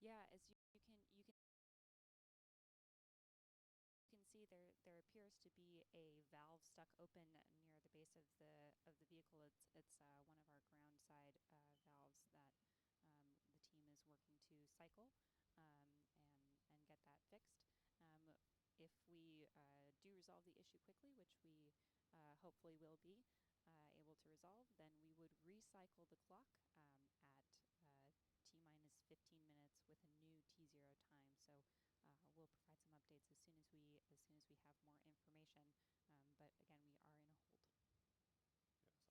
Yeah, as you can see, there appears to be a valve stuck open near the base of the vehicle. It's one of our ground side valves that the team is working to cycle and get that fixed. If we do resolve the issue quickly, which we hopefully will be able to resolve, then we would recycle the clock at T minus 15 minutes with a new T0 time. So we'll provide some updates as soon as we have more information. But again, we are in a hold.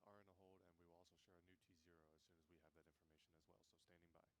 Yes, are in a hold, and we will also share a new T0 as soon as we have that information as well. So standing by.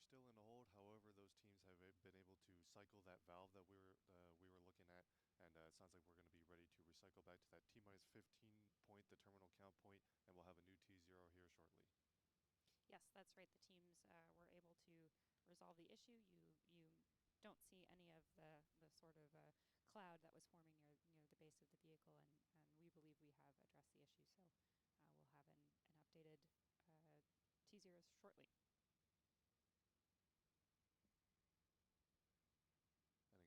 All right, we are still in a hold. However, those teams have been able to cycle that valve that we were looking at, and it sounds like we're going to be ready to recycle back to that T minus 15 point, the terminal count point, and we'll have a new T0 here shortly. Yes, that's right. The teams were able to resolve the issue. You don't see any of the sort of cloud that was forming near the base of the vehicle, and we believe we have addressed the issue. So we'll have an updated T0s shortly.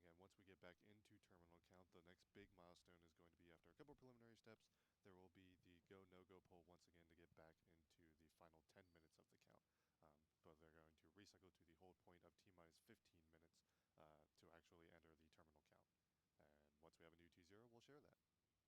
And again, once we get back into terminal count, the next big milestone is going to be after a couple preliminary steps, there will be the go, no-go poll once again to get back into the final 10 minutes of the count. But they're going to recycle to the hold point of T minus 15 minutes to actually enter the terminal count. And once we have a new T0, we'll share that.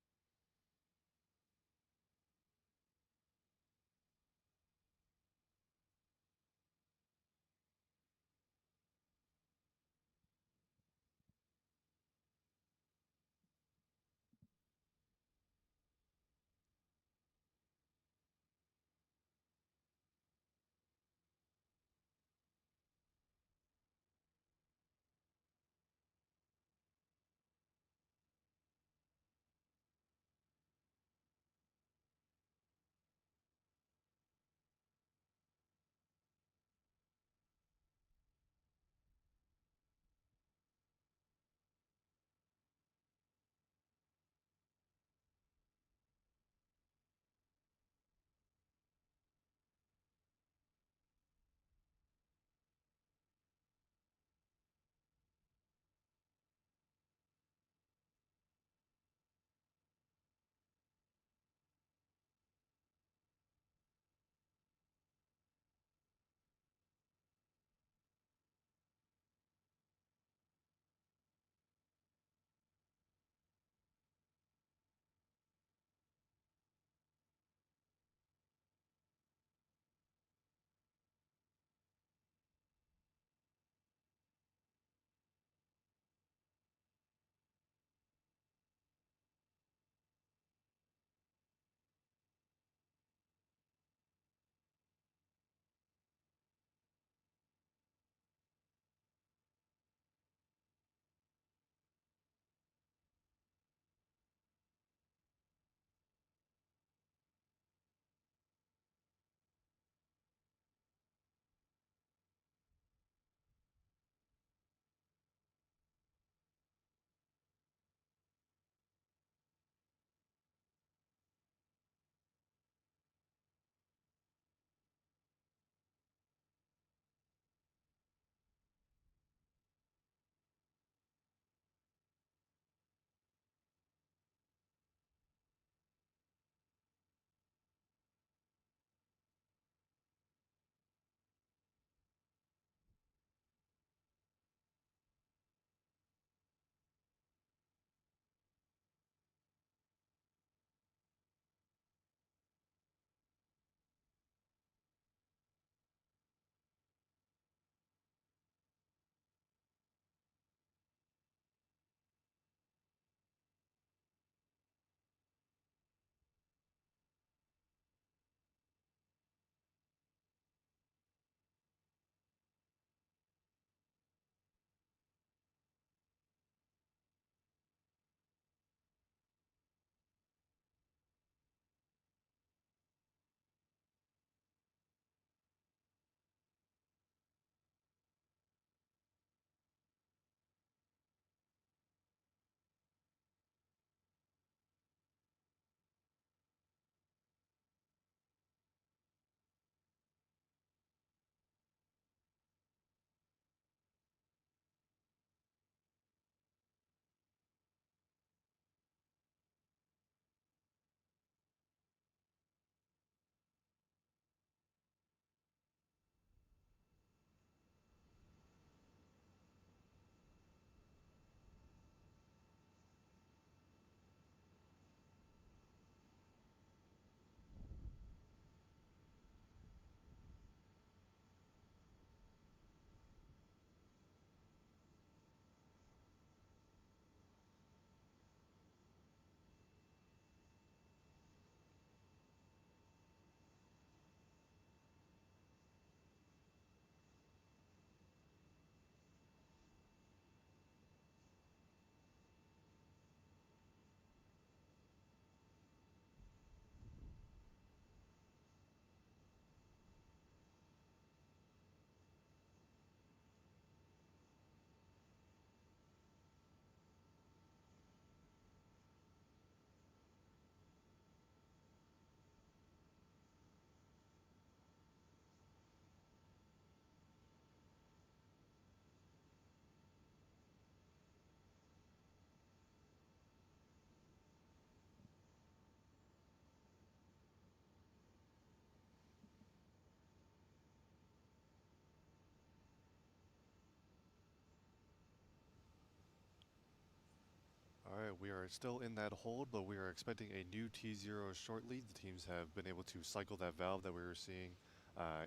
Alright, we are still in that hold, but we are expecting a new T0 shortly. The teams have been able to cycle that valve that we were seeing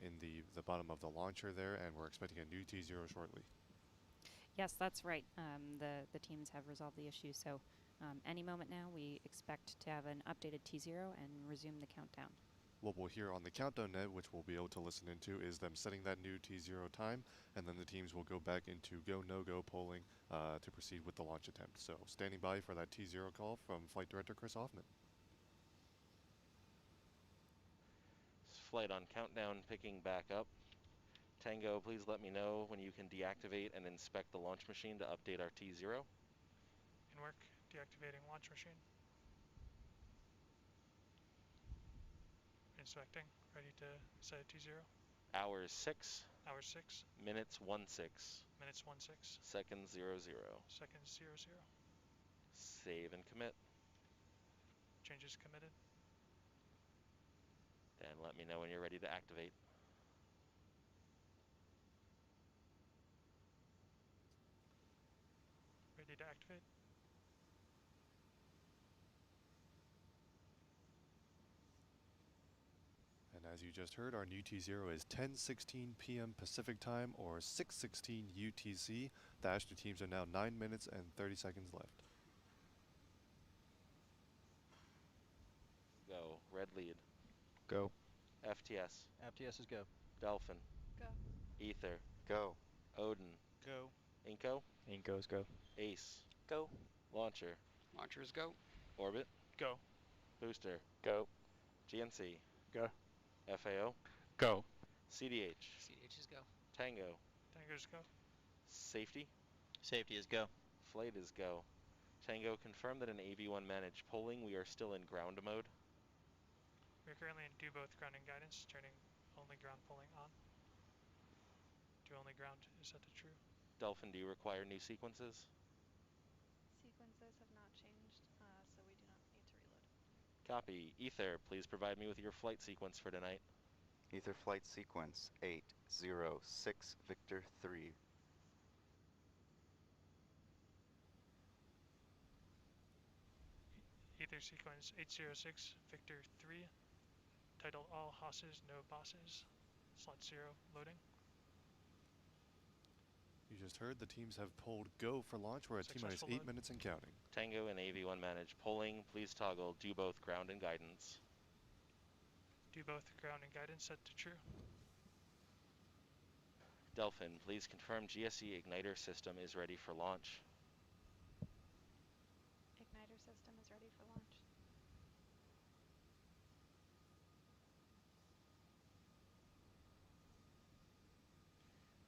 in the bottom of the launcher there, and we're expecting a new T0 shortly. Yes, that's right. The teams have resolved the issue, so any moment now we expect to have an updated T0 and resume the countdown. What we'll hear on the countdown net, which we'll be able to listen into, is them setting that new T0 time, and then the teams will go back into go, no-go polling to proceed with the launch attempt. So standing by for that T0 call from Flight Director Chris Hoffman. Flight on countdown, picking back up. Tango, please let me know when you can deactivate and inspect the launch machine to update our T0. In work, deactivating launch machine. Inspecting, ready to set a T0. Hours 6. Hours 6. Minutes 16. Minutes 16. Seconds 00. Seconds 00. Save and commit. Changes committed. Then let me know when you're ready to activate. Ready to activate. And as you just heard, our new T0 is 10:16 p.m. Pacific time or 6:16 UTC. The Astra teams are now 9 minutes and 30 seconds left. Go. Red lead. Go. FTS. FTS is go. Dolphin. Go. Ether. Go. Odin. Go. Inco. Inco's go. Ace. Go. Launcher. Launchers go. Orbit. Go. Booster. Go. GNC. Go. FAO. Go. CDH. CDHs go. Tango. Tango's go. Safety. Safety is go. Flight is go. Tango, confirm that in AV1 managed polling, we are still in ground mode. We're currently in do both ground and guidance, turning only ground pulling on. Do only ground is set to true. Dolphin, do you require new sequences? Sequences have not changed, so we do not need to reload. Copy. Ether, please provide me with your flight sequence for tonight. Ether flight sequence 806 Victor 3. Ether sequence 806 Victor 3. Title all hosses, no bosses. Slot 0 loading. You just heard the teams have polled go for launch. We're at T-minus 8 minutes and counting. Tango and AV1 managed polling, please toggle do both ground and guidance. Do both ground and guidance set to true. Delphin, please confirm GSE igniter system is ready for launch. Igniter system is ready for launch.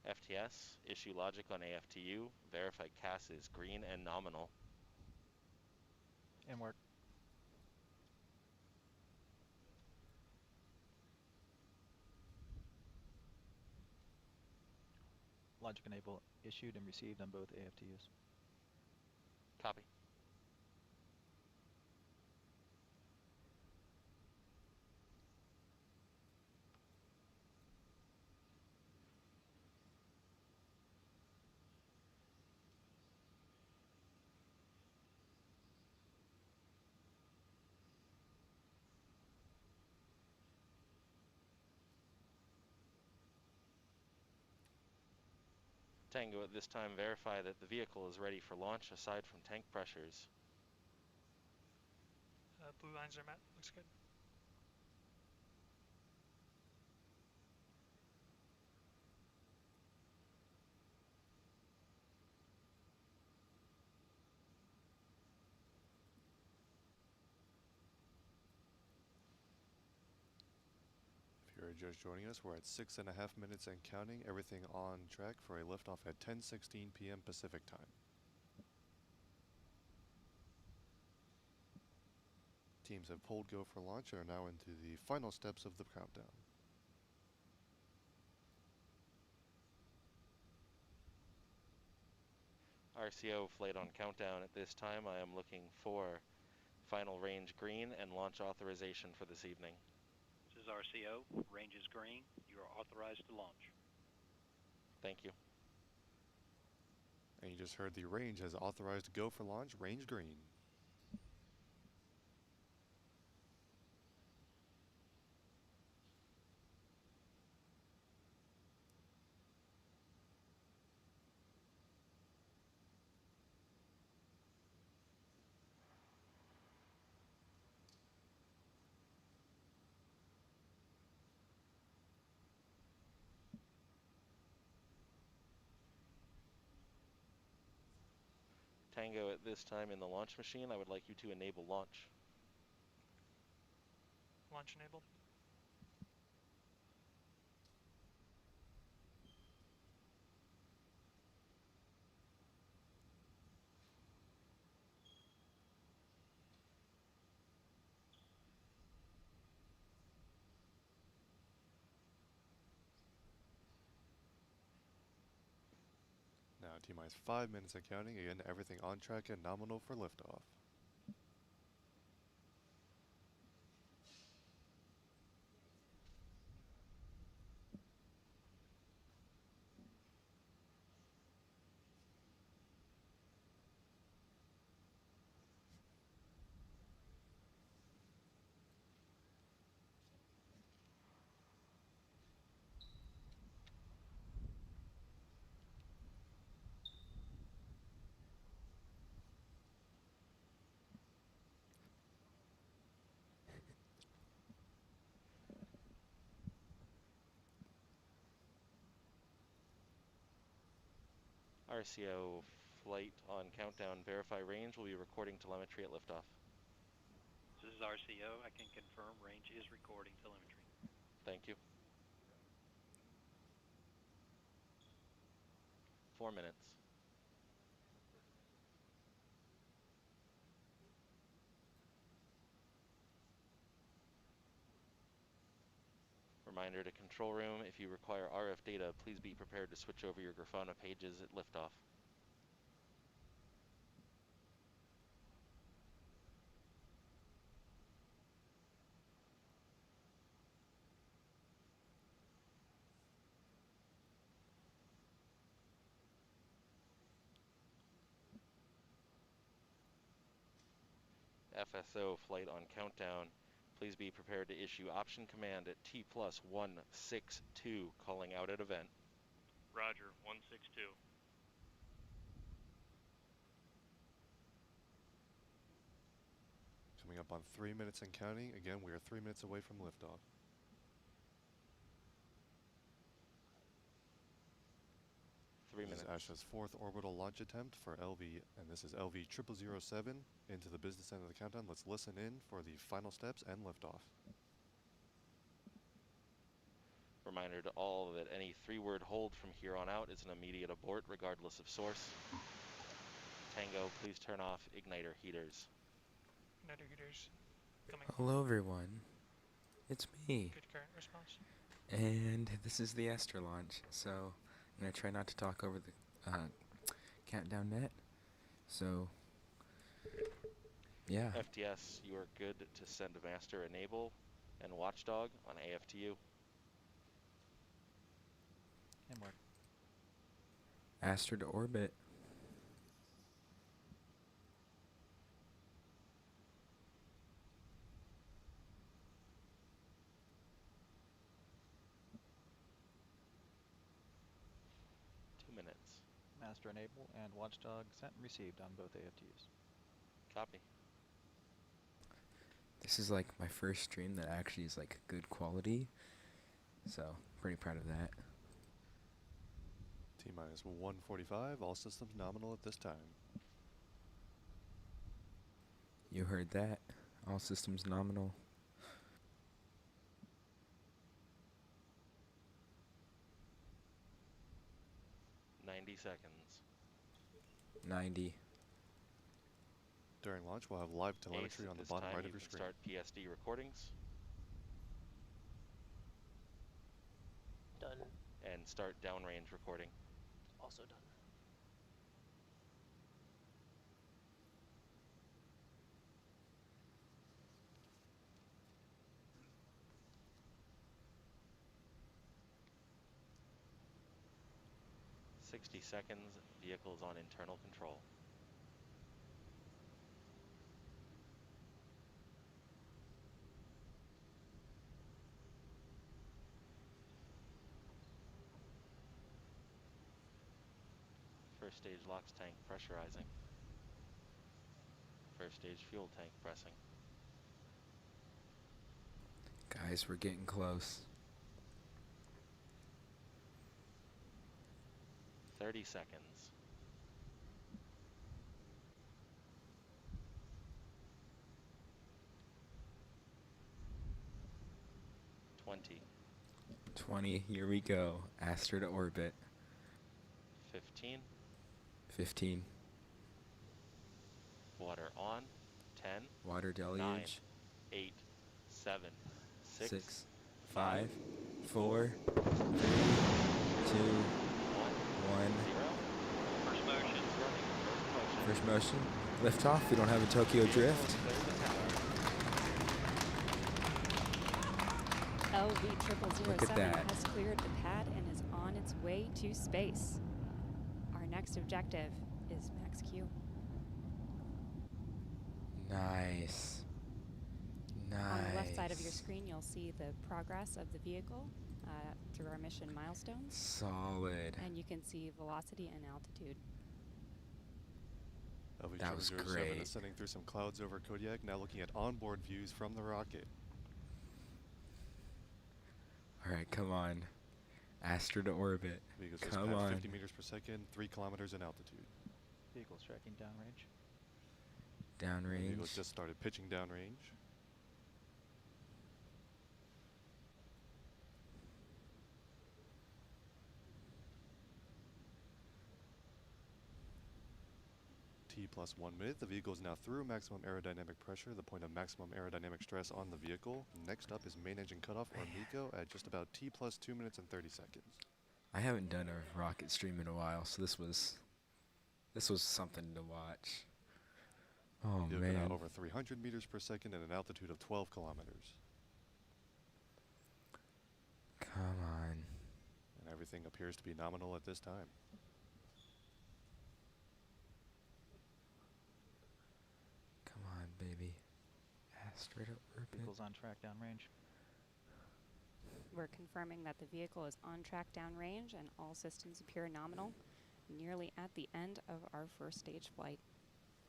FTS, issue logic on AFTU, verified CAS is green and nominal. In work. Logic enable issued and received on both AFTUs. Copy. Tango, at this time verify that the vehicle is ready for launch aside from tank pressures. Blue lines are met. Looks good. If you're just joining us, we're at 6.5 minutes and counting. Everything on track for a liftoff at 10:16 p.m. Pacific time. Teams have polled go for launch and are now into the final steps of the countdown. RCO flight on countdown. At this time, I am looking for final range green and launch authorization for this evening. This is RCO. Range is green. You are authorized to launch. Thank you. And you just heard the range has authorized go for launch, range green. Tango, at this time in the launch machine, I would like you to enable launch. Launch enabled. Now T-minus 5 minutes and counting. Again, everything on track and nominal for liftoff. RCO flight on countdown, verify range. We'll be recording telemetry at liftoff. This is RCO. I can confirm range is recording telemetry. Thank you. 4 minutes. Reminder to control room, if you require RF data, please be prepared to switch over your Grafana pages at liftoff. FSO flight on countdown. Please be prepared to issue option command at T+162, calling out at event. Roger, 162. Coming up on 3 minutes and counting. Again, we are 3 minutes away from liftoff. 3 This minutes. is Astra's 4th orbital launch attempt for LV, and this is LV0007 into the business end of the countdown. Let's listen in for the final steps and liftoff. Reminder to all that any 3-word hold from here on out is an immediate abort regardless of source. Tango, please turn off igniter heaters. Igniter heaters coming. Hello everyone, it's me, Good current response. and this is the Astra launch, so I'm going to try not to talk over the countdown net, so yeah. FTS, you are good to send master enable and watchdog on AFTU. And mark. Astra to orbit. Minutes. Master enable and watchdog sent and received on both AFTUs. Copy. This is like my first stream that actually is like good quality, so pretty proud of that. T-minus 145, all systems nominal at this time. You heard that, all systems nominal. 90 seconds. 90. During launch, we'll have live telemetry Ace, on the at this bottom time right you of your can screen. start PSD recordings. Done. And start downrange recording. Also done. .60 seconds, vehicles on internal control. First stage LOX tank pressurizing. First stage fuel tank pressing. Guys, we're getting close. 30 seconds. 20, 20. Here we go. Astra to orbit. 15, 15. water on, 10, Water 9, deluge. 8, 7, 6, 6, 5, 4, 3, 2, 1. First motion. First motion. Liftoff. We don't have a Tokyo drift. Look at LV0007 that. has cleared the pad and is on its way to space. Our next objective is Max Q. Nice. Nice. On the left side of your screen, you'll see the progress of the vehicle through our mission milestones. Solid. And you can see velocity and altitude. That was LV0007 great. ascending through some clouds over Kodiak, now looking at onboard views from the rocket. All right, come on. Astra to orbit. Vehicle's just Come past on. 50 meters per second, 3 kilometers in altitude. Vehicle's tracking downrange. Downrange. Vehicle's just started pitching downrange. T+1 minute. The vehicle is now through maximum aerodynamic pressure, the point of maximum aerodynamic stress on the vehicle. Next up is main engine cutoff or MECO at just about T+2 minutes and 30 seconds. I haven't done a rocket stream in a while, so this was something to watch. Oh You're man. at over 300 meters per second at an altitude of 12 kilometers. Come on. And everything appears to be nominal at this time. Come on, baby. Astra to orbit. Vehicle's on track downrange. We're confirming that the vehicle is on track downrange and all systems appear nominal, nearly at the end of our first stage flight.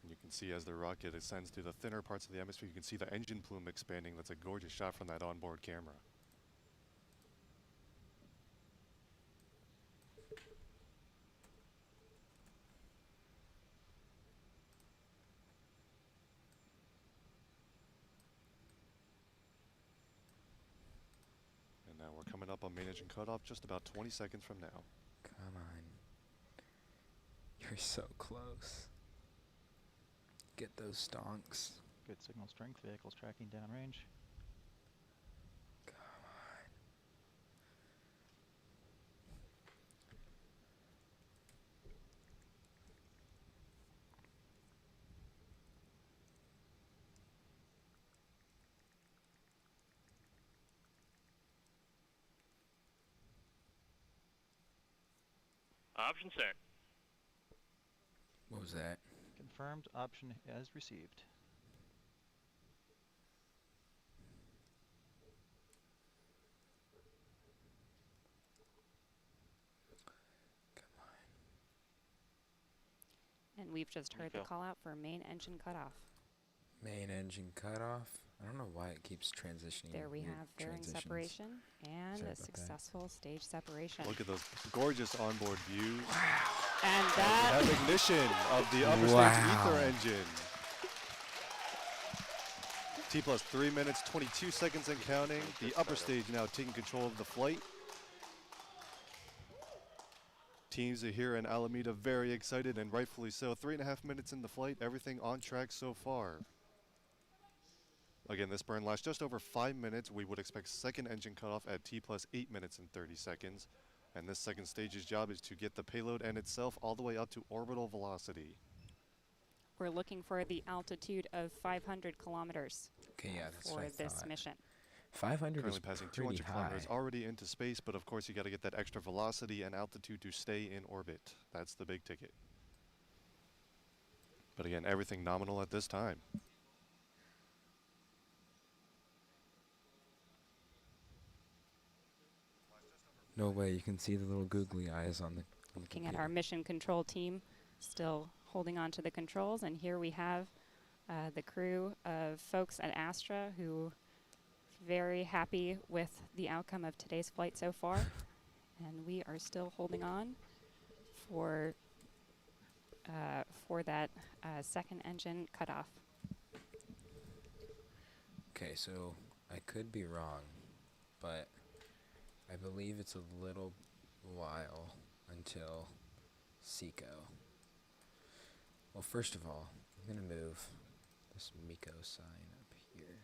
You can see as the rocket ascends through the thinner parts of the atmosphere, you can see the engine plume expanding. That's a gorgeous shot from that onboard camera. And now we're coming up on main engine cutoff just about 20 seconds from now. Come on. You're so close. Get those stonks. Good signal strength. Vehicle's tracking downrange. Come on. Option set. What was that? Confirmed. Option as received. And we've just heard the MECO. call out for main engine cutoff. Main engine cutoff. I don't know why it keeps transitioning. There we weird have fairing transitions. separation and Sorry a about that. successful stage separation. Look at those gorgeous onboard views. And We that have ignition of the upper Wow. stage ether engine. T+3 minutes, 22 seconds and counting. The upper stage now taking control of the flight. Teams are here in Alameda very excited, and rightfully so. 3.5 minutes in the flight, everything on track so far. Again, this burn lasts just over 5 minutes. We would expect second engine cutoff at T+8 minutes and 30 seconds. And this second stage's job is to get the payload and itself all the way up to orbital velocity. we're looking for the altitude of 500 kilometers Okay, yeah, that's for what I this thought. mission. 500 is Currently passing pretty 200 high. kilometers already into space, but of course you got to get that extra velocity and altitude to stay in orbit. That's the big ticket. But again, everything nominal at this time. No way, you can see the little googly eyes on the Looking at our mission control team, still holding on to the controls, and here we have the crew of folks at Astra who very happy with the outcome of today's flight so far, and we are still holding on for that second engine cutoff. Okay, so I could be wrong, but I believe it's a little while until SECO. Well, first of all, I'm going to move this MECO sign up here.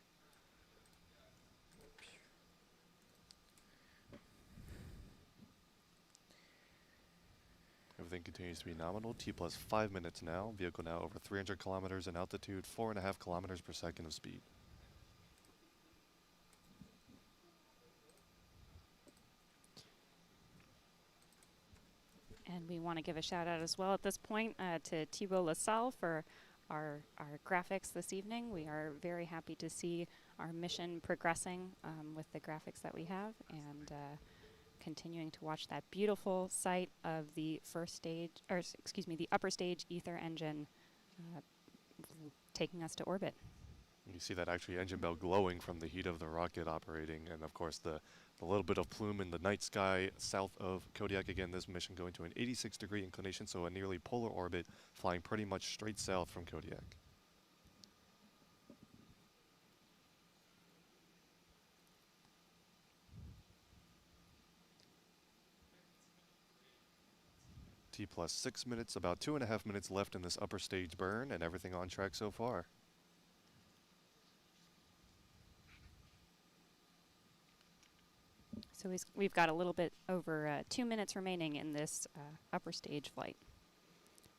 Everything continues to be nominal. T plus 5 minutes now. Vehicle now over 300 kilometers in altitude, 4.5 kilometers per second of speed. And we want to give a shout out as well at this point to Thibault LaSalle for our graphics this evening. We are very happy to see our mission progressing with the graphics that we have, and continuing to watch that beautiful sight of the first stage, or excuse me, the upper stage ether engine taking us to orbit. You see that actually engine bell glowing from the heat of the rocket operating, and of course the little bit of plume in the night sky south of Kodiak. Again, this mission going to an 86-degree inclination, so a nearly polar orbit, flying pretty much straight south from Kodiak. T plus 6 minutes, about 2.5 minutes left in this upper stage burn, and everything on track so far. So we've got a little bit over 2 minutes remaining in this upper stage flight.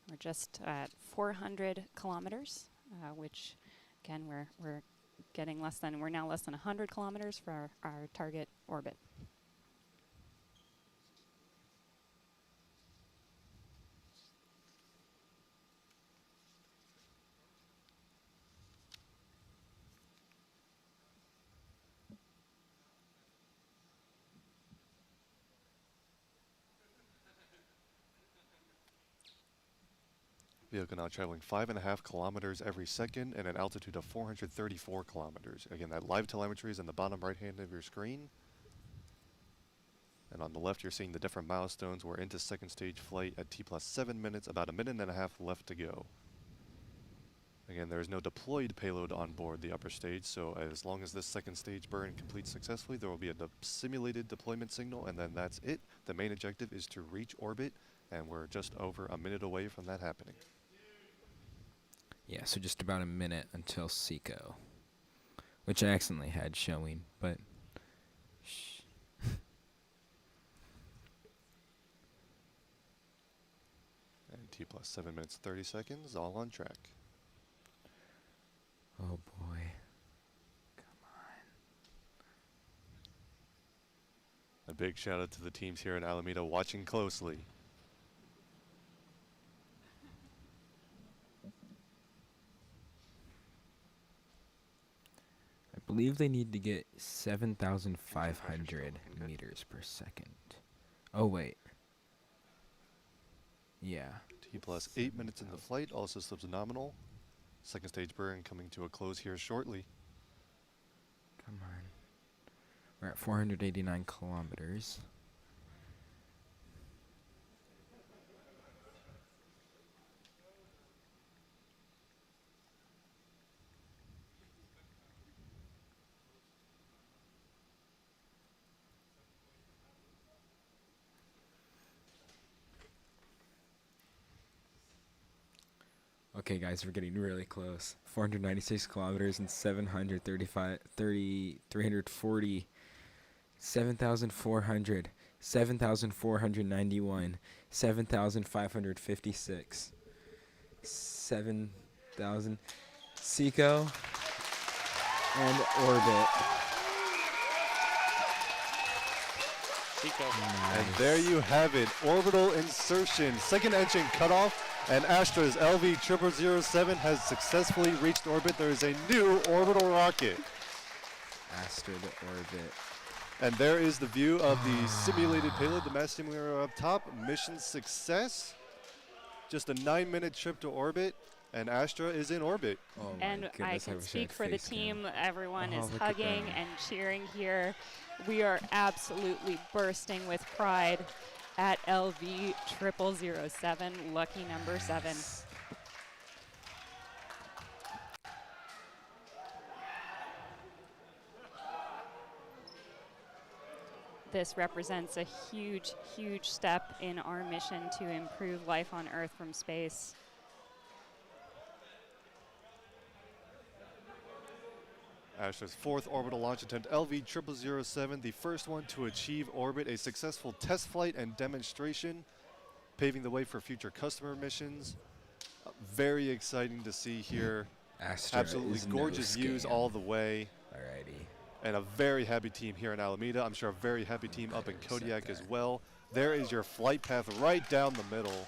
We're just at 400 kilometers, which again we're getting less than, we're now less than 100 kilometers for our target orbit. Vehicle now traveling 5.5 kilometers every second and an altitude of 434 kilometers. Again, that live telemetry is in the bottom right hand of your screen. And on the left, you're seeing the different milestones. We're into second stage flight at T plus 7 minutes, about 1.5 minutes left to go. Again, there is no deployed payload on board the upper stage, so as long as this second stage burn completes successfully, there will be a simulated deployment signal, and then that's it. The main objective is to reach orbit, and we're just over a minute away from that happening. Yeah, so just about a minute until SECO, which I accidentally had showing, but shh. And T plus 7 minutes 30 seconds, all on track. Oh boy. Come on. A big shout out to the teams here in Alameda watching closely. I believe they need to get 7,500 meters per second. Oh wait. Yeah. T plus 8 minutes in the flight, all systems nominal. Second stage burn coming to a close here shortly. Come on. We're at 489 kilometers. Okay, guys, we're getting really close. 496 kilometers and 340, 7,400, 7,491, 7,556, 7,000. SECO and orbit. SECO. Nice. And there you have it, orbital insertion, second engine cutoff, and Astra's LV0007 has successfully reached orbit. There is a new orbital rocket. Astra to orbit. And there is the view of the simulated payload, the mass simulator up top. Mission success. Just a 9-minute trip to orbit, and Astra is in orbit. Oh And my I goodness, can wish I speak had for the facecam. team. Everyone Oh, is look at hugging them. and cheering here. We are absolutely bursting with pride at LV0007, lucky number 7. this represents a huge, huge step in our mission to improve life on Earth from space. Astra's fourth orbital launch attempt, LV0007, the first one to achieve orbit, a successful test flight and demonstration, paving the way for future customer missions. Very exciting to see here. Astra Absolutely gorgeous views all the way. Alrighty. And a very happy team here in Alameda. I'm sure a very happy team up in Kodiak as well. There is your flight path right down the middle.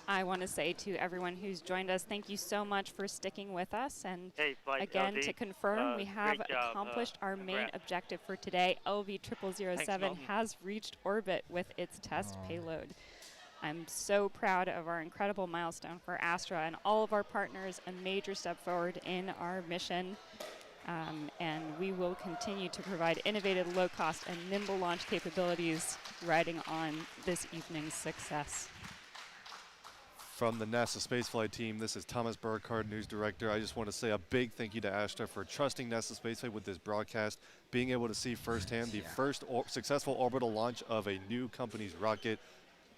I want to say to everyone who's joined us, thank you so much for sticking with us. And again, to confirm, we have accomplished our main objective for today. LV0007 has reached orbit with its test payload. I'm so proud of our incredible milestone for Astra and all of our partners, a major step forward in our mission. And we will continue to provide innovative, low-cost, and nimble launch capabilities riding on this evening's success. From the NASA spaceflight team, this is Thomas Burkhardt, News Director. I just want to say a big thank you to Astra for trusting NASA spaceflight with this broadcast, being able to see firsthand the first successful orbital launch of a new company's rocket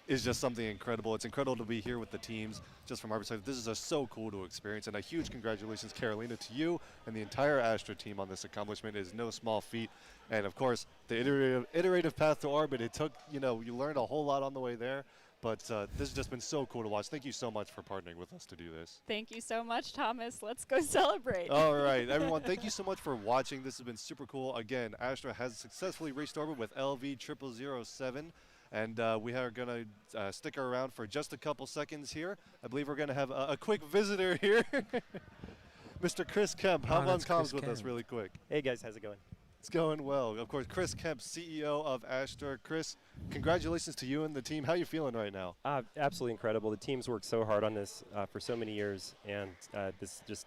is just something incredible. It's incredible to be here with the teams. Just from our perspective, this is just so cool to experience, and a huge congratulations, Carolina, to you and the entire Astra team on this accomplishment. It is no small feat. And of course, the iterative path to orbit, it took, you learned a whole lot on the way there. But this has just been so cool to watch. Thank you so much for partnering with us to do this. Thank you so much, Thomas. Let's go celebrate. All right, everyone, thank you so much for watching. This has been super cool. Again, Astra has successfully reached orbit with LV0007. And we are going to stick around for just a couple seconds here. I believe we're going to have a quick visitor here. Mr. Chris Kemp, hop on comms with us really quick. Hey, guys. How's it going? It's going well. Of course, Chris Kemp, CEO of Astra. Chris, congratulations to you and the team. How are you feeling right now? Absolutely incredible. The team's worked so hard on this for so many years, and this just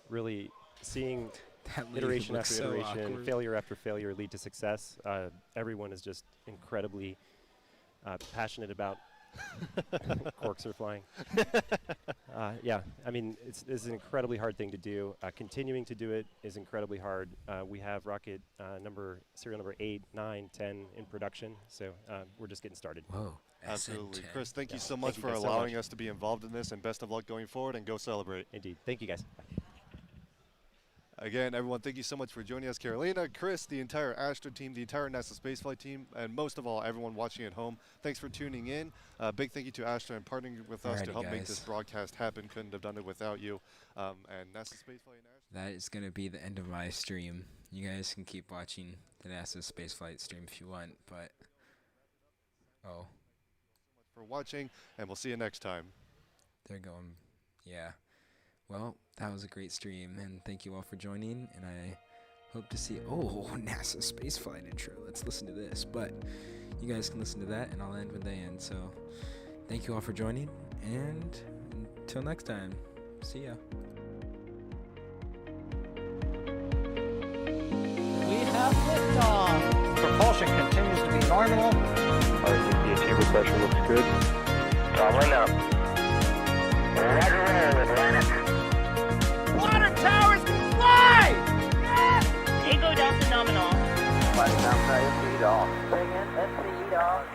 really seeing iteration after iteration, failure after failure lead to success. Everyone is just incredibly passionate about corks are flying. Yeah, I mean, this is an incredibly hard thing to do. Continuing to do it is incredibly hard. We have rocket serial number 8, 9, 10 in production, so we're just getting started. Whoa. Absolutely. Chris, thank you so much for allowing us to be involved in this, and best of luck going forward, and go celebrate. Indeed. Thank you, guys. Bye. Again, everyone, thank you so much for joining us. Carolina, Chris, the entire Astra team, the entire NASA spaceflight team, and most of all, everyone watching at home. Thanks for tuning in. Big thank you to Astra and partnering with us to help make this broadcast happen. Couldn't have done it without you. And NASA spaceflight and Astra. That is going to be the end of my stream. You guys can keep watching the NASA spaceflight stream if you want, but for watching, and we'll see you next time. They're going, yeah. Well, that was a great stream, and thank you all for joining, and I hope to see, NASA spaceflight intro. Let's listen to this, but you guys can listen to that, and I'll end when they end. So thank you all for joining, and until next time, see ya. We have liftoff. Propulsion continues to be normal. RCP chamber pressure looks good. Traveling up. Roger, roll, Atlantic. Water towers can fly! Echo Delta nominal. Flight down, SCE off. Bring in SCE off.